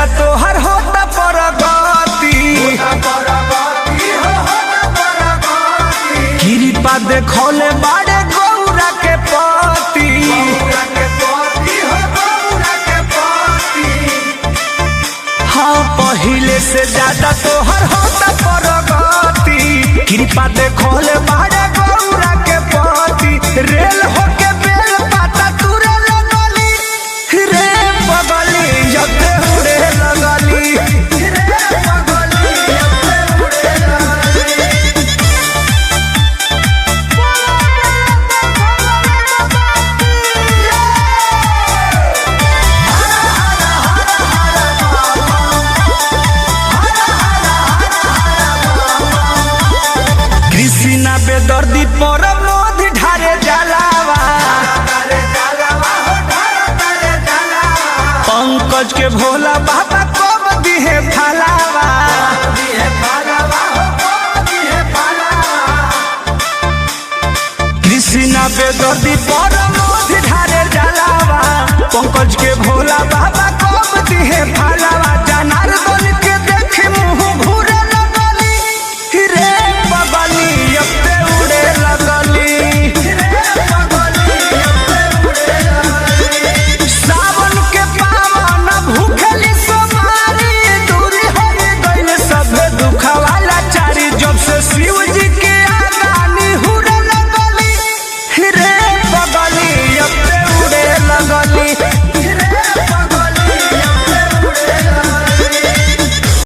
ज्यादा तोहर होता परगति कृपा देखौले बाड़े गौरा के पति हाँ पहिले से ज्यादा तोहर होता परगति कृपा देखौले बाड़े गौरा के पति रेल होके बेल पाता तुरे लगली रे बगली जते उड़े लगली रे बगली जते उड़े लगली। कृष्णा बेदर्दी पर मोद ढारे जलावा पंकज के भोला बाबा कब दिहे फलावा कृष्णा बेदर्दी पर मोद ढारे जलावा पंकज के भोला बाबा कब दिहे फलावा जनार्दन के देख मुंह घूरे लगली रे बगली अपने उड़े लगली रे बगली अपने उड़े लगली। सावन के पावन भूखली सोमारी दूरी हो गइल सब दुखवाला चारी जब से शिव